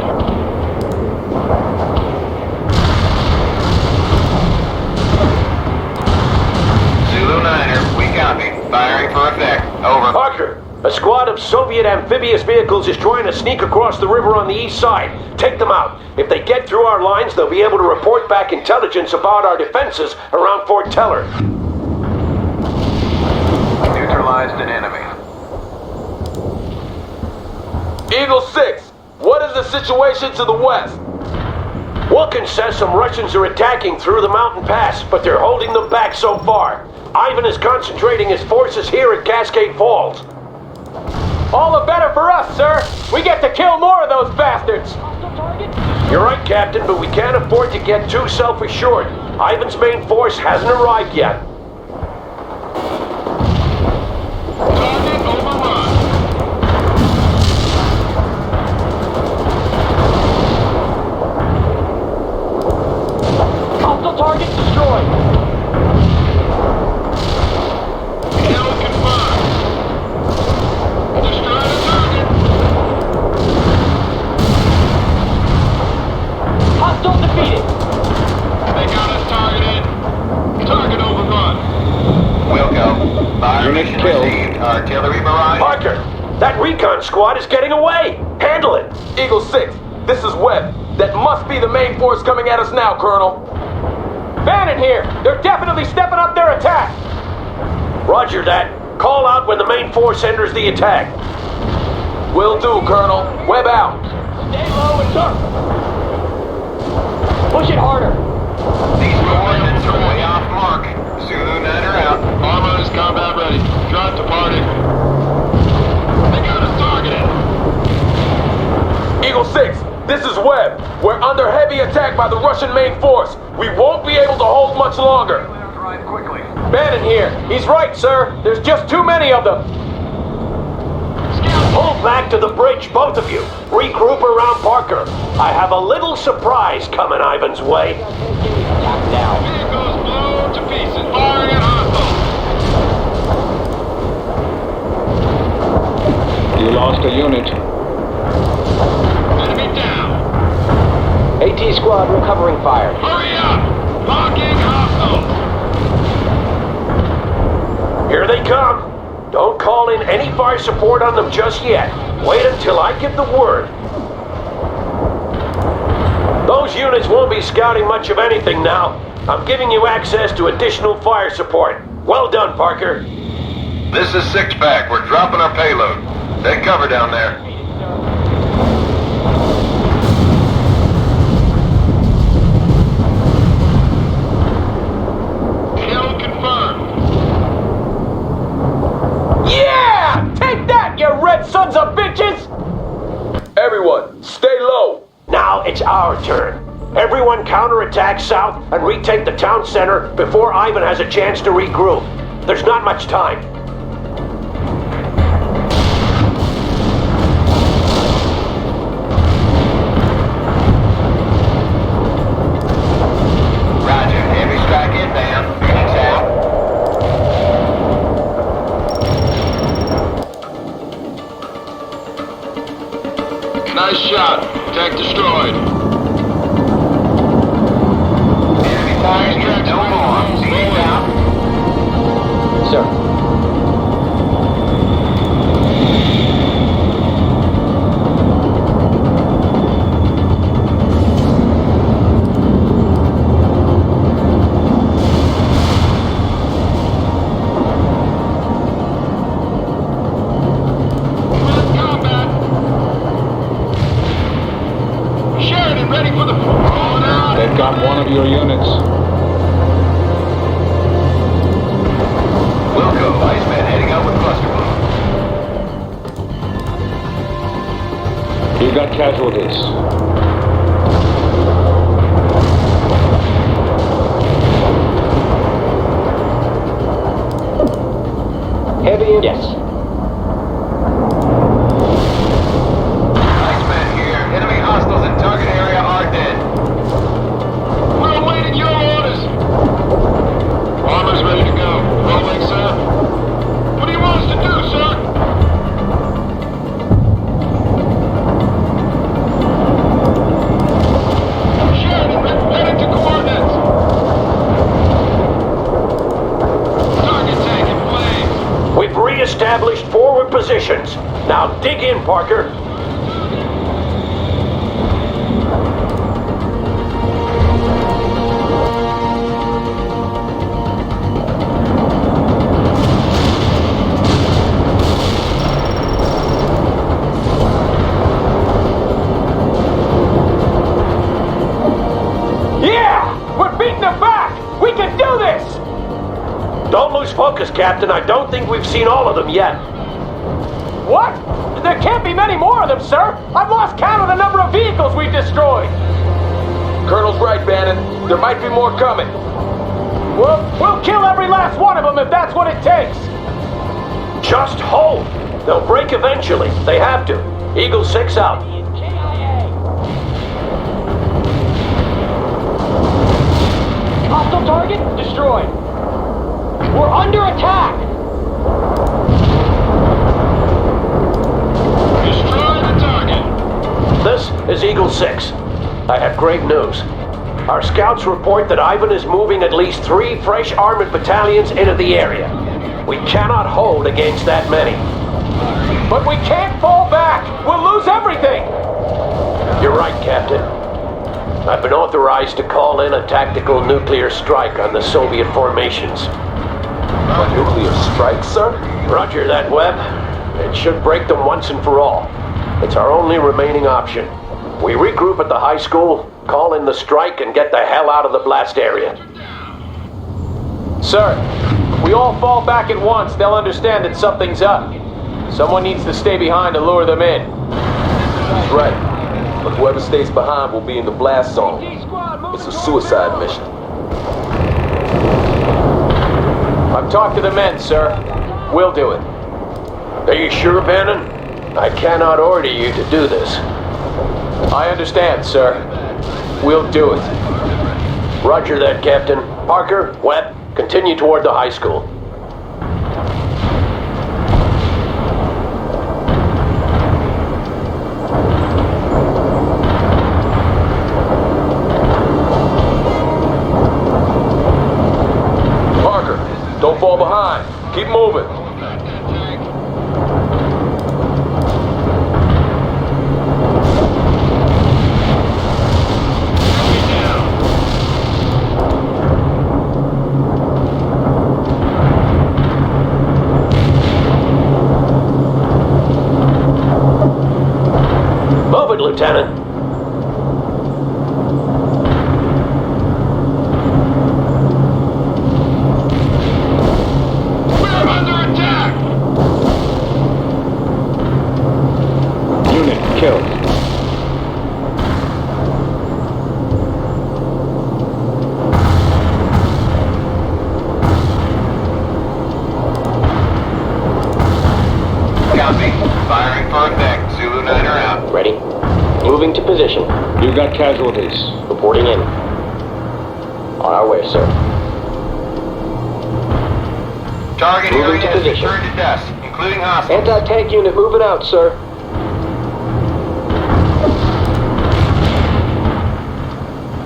Zulu 9er, we copy. Firing for effect. Over. Parker, a squad of Soviet amphibious vehicles is trying to sneak across the river on the east side. Take them out. If they get through our lines, they'll be able to report back intelligence about our defenses around Fort Teller. Neutralized an enemy. Eagle 6, what is the situation to the west? Wilkins says some Russians are attacking through the mountain pass, but they're holding them back so far. Ivan is concentrating his forces here at Cascade Falls. All the better for us, sir. We get to kill more of those bastards. You're right, Captain, but we can't afford to get too self-assured. Ivan's main force hasn't arrived yet. Target overrun. Hostile target destroyed. Kill confirmed. Destroy the target. Hostile defeated. They got us targeted. Target overrun. Wilco. Fire mission received. Artillery barrage. Parker, that recon squad is getting away. Handle it. Eagle 6, this is Webb. That must be the main force coming at us now, Colonel. Bannon here. They're definitely stepping up their attack. Roger that. Call out when the main force enters the attack. Will do, Colonel. Webb out. Stay low and sir. Push it harder. These coordinates are way off mark. Zulu Niner out. Armor is combat ready. Drive to party. They got us targeted. Eagle 6, this is Webb. We're under heavy attack by the Russian main force. We won't be able to hold much longer. Drive quickly. Bannon here. He's right, sir. There's just too many of them. Pull back to the bridge, both of you. Regroup around Parker. I have a little surprise coming Ivan's way. Attack now. Vehicles blown to pieces. Firing at hostiles. You lost a unit. Enemy down. AT squad recovering fire. Hurry up. Locking hostiles. Here they come. Don't call in any fire support on them just yet. Wait until I give the word. Those units won't be scouting much of anything now. I'm giving you access to additional fire support. Well done, Parker. This is Six-Pack. We're dropping our payload. Take cover down there. Kill confirmed. Yeah! Take that, you red sons of bitches! Everyone, stay low. Now it's our turn. Everyone counterattack south and retake the town center before Ivan has a chance to regroup. There's not much time. Roger. Heavy strike inbound. Phoenix out. Nice shot. Tank destroyed. Enemy fire here. No more. Phoenix out. Sir. Combat. Sheridan ready for the rolling out. They've got one of your units. Wilco, Iceman heading out with cluster bomb. You got casualties. Heavy in. Yes. Iceman here. Enemy hostiles in target area are dead. We're awaiting your orders. Armor's ready to go. Rolling, sir. What do you want us to do, sir? Sheridan, heading to coordinates. Target tank in flames. We've re-established forward positions. Now dig in, Parker. Yeah! We're beating them back! We can do this! Don't lose focus, Captain. I don't think we've seen all of them yet. What? There can't be many more of them, sir. I've lost count of the number of vehicles we've destroyed. Colonel's right, Bannon. There might be more coming. We'll kill every last one of them if that's what it takes. Just hold. They'll break eventually. They have to. Eagle 6 out. Hostile target destroyed. We're under attack. Destroy the target. This is Eagle 6. I have great news. Our scouts report that Ivan is moving at least 3 fresh armored battalions into the area. We cannot hold against that many. But we can't fall back! We'll lose everything! You're right, Captain. I've been authorized to call in a tactical nuclear strike on the Soviet formations. A nuclear strike, sir? Roger that, Webb. It should break them once and for all. It's our only remaining option. we regroup at the high school, call in the strike, and get the hell out of the blast area. Sir, if we all fall back at once, they'll understand that something's up. Someone needs to stay behind to lure them in. That's right. But whoever stays behind will be in the blast zone. It's a suicide mission. I've talked to the men, sir. We'll do it. Are you sure, Bannon? I cannot order you to do this. I understand, sir. We'll do it. Roger that, Captain. Parker, Webb, continue toward the high school. Parker, don't fall behind. Keep moving. Move it, Lieutenant. We're under attack! Unit killed. Copy. Firing for effect. Zulu Niner out. Ready? Moving to position. You got casualties. Reporting in. On our way, sir. Target Moving area to has been position. turned to dust, including hostiles. Anti-tank unit moving out, sir.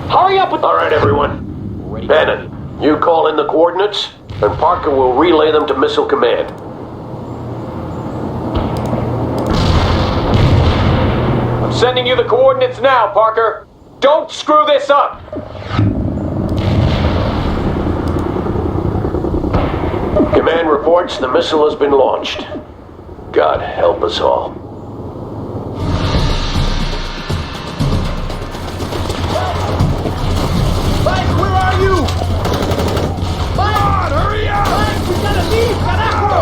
Hurry up with... All right, everyone. Bannon, you call in the coordinates, and Parker will relay them to Missile Command. I'm sending you the coordinates now, Parker. Don't screw this up. Command reports the missile has been launched. God help us all. Mike, where are you? Mike! Come on, hurry up! Mike, we gotta leave, carajo!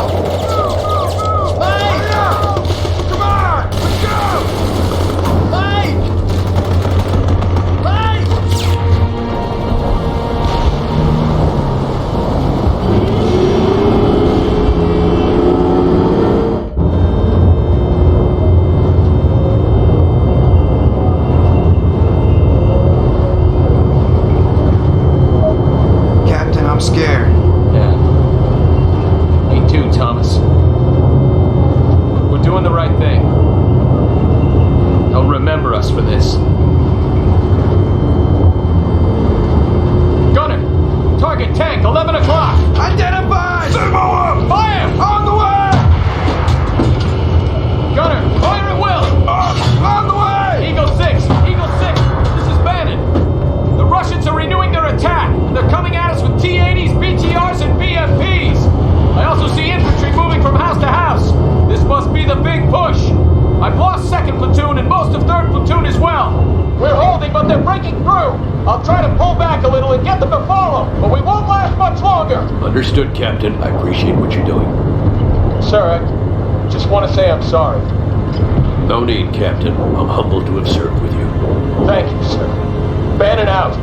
Mike! Hurry up! Come on, let's go! Mike! Mike! Captain, I'm scared. Yeah. Me too, Thomas. We're doing the right thing. They'll remember us for this. Gunner! Target tank, 11 o'clock! Identified! Sumo up! Fire! On the way! Gunner, fire at will! On the way! Eagle 6! Eagle 6! This is Bannon! The Russians are renewing their attack! They're coming at us with T-80s, BTRs, and BFPs! I also see infantry moving from house to house! This must be the big push! I've lost 2nd Platoon and most of 3rd Platoon as well! We're holding, but they're breaking through! I'll try to pull back a little and get them to follow, but we won't last much longer! Understood, Captain. I appreciate what you're doing. Sir, I just want to say I'm sorry. No need, Captain. I'm humbled to have served with you. Thank you, sir. Bannon out.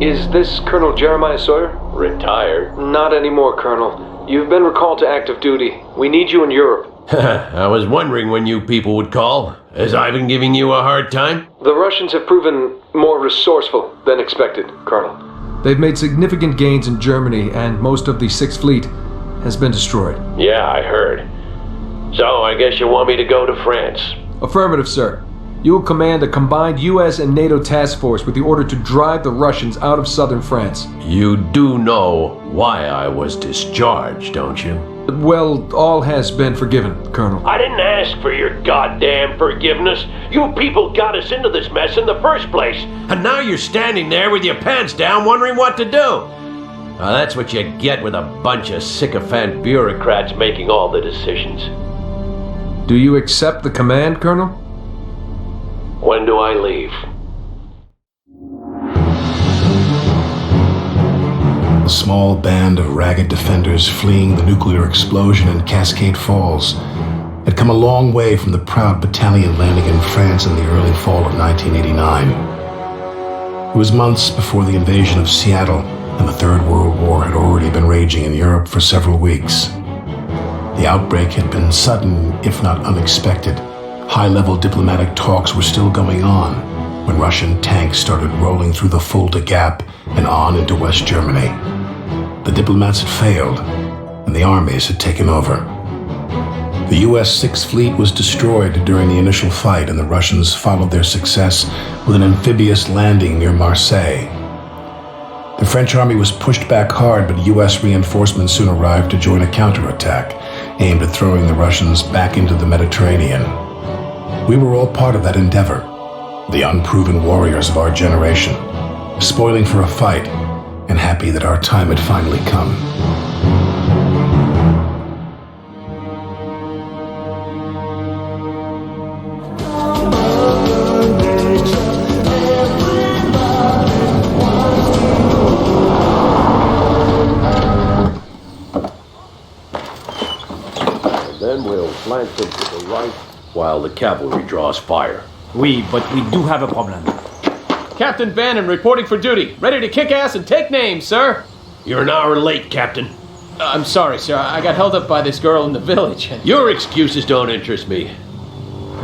Is this Colonel Jeremiah Sawyer? Retired? Not anymore, Colonel. You've been recalled to active duty. We need you in Europe. I was wondering when you people would call. Has Ivan giving you a hard time? The Russians have proven more resourceful than expected, Colonel. They've made significant gains in Germany, and most of the Sixth Fleet has been destroyed. Yeah, I heard. So, I guess you want me to go to France? Affirmative, sir. You will command a combined US and NATO task force with the order to drive the Russians out of southern France. You do know why I was discharged, don't you? Well, all has been forgiven, Colonel. I didn't ask for your goddamn forgiveness. You people got us into this mess in the first place. And now you're standing there with your pants down wondering what to do. That's what you get with a bunch of sycophant bureaucrats making all the decisions. Do you accept the command, Colonel? When do I leave? A small band of ragged defenders fleeing the nuclear explosion in Cascade Falls had come a long way from the proud battalion landing in France in the early fall of 1989. It was months before the invasion of Seattle, and the Third World War had already been raging in Europe for several weeks. The outbreak had been sudden, if not unexpected. High-level diplomatic talks were still going on when Russian tanks started rolling through the Fulda Gap and on into West Germany. The diplomats had failed, and the armies had taken over. The US Sixth Fleet was destroyed during the initial fight, and the Russians followed their success with an amphibious landing near Marseille. The French army was pushed back hard, but US reinforcements soon arrived to join a counterattack aimed at throwing the Russians back into the Mediterranean. We were all part of that endeavor, the unproven warriors of our generation, spoiling for a fight and happy that our time had finally come. And then we'll flank them to the right while the cavalry draws fire. Oui, but we do have a problem. Captain Bannon reporting for duty. Ready to kick ass and take names, sir. You're an hour late, Captain. I'm sorry, sir. I got held up by this girl in the village. Your excuses don't interest me.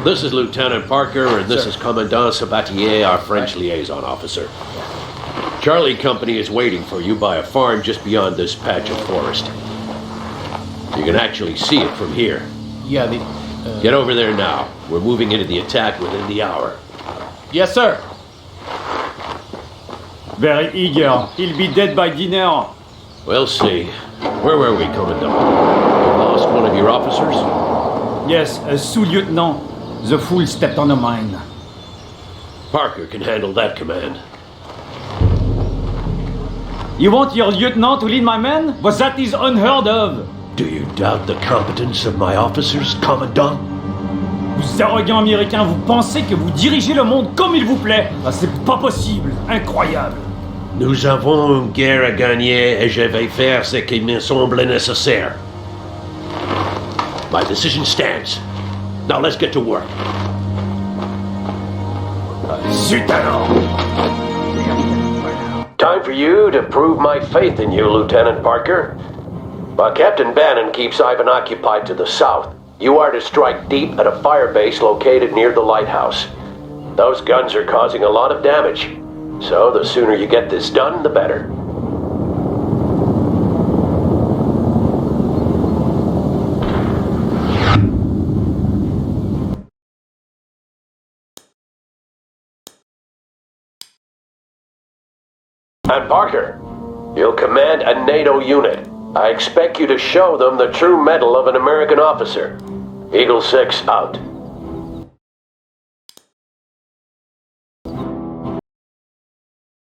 This is Lieutenant Parker, and this is Commandant Sabatier, our French liaison officer. Charlie Company is waiting for you by a farm just beyond this patch of forest. You can actually see it from here. Yeah, Get over there now. We're moving into the attack within the hour. Yes, sir. Very eager. He'll be dead by dinner. We'll see. Where were we, Commandant? You lost one of your officers? Yes, a sous-lieutenant. The fool stepped on a mine. Parker can handle that command. You want your lieutenant to lead my men? But that is unheard of. Do you doubt the competence of my officers, Commandant? Vous arrogants américains, vous pensez que vous dirigez le monde comme il vous plaît? Ah, c'est pas possible. Incroyable. Nous avons une guerre à gagner et je vais faire ce qui me semble nécessaire. My decision stands. Now let's get to work. Zut alors! Time for you to prove my faith in you, Lieutenant Parker. While Captain Bannon keeps Ivan occupied to the south, you are to strike deep at a fire base located near the lighthouse. Those guns are causing a lot of damage, so the sooner you get this done, the better. And Parker, you'll command a NATO unit. I expect you to show them the true mettle of an American officer. Eagle 6 out.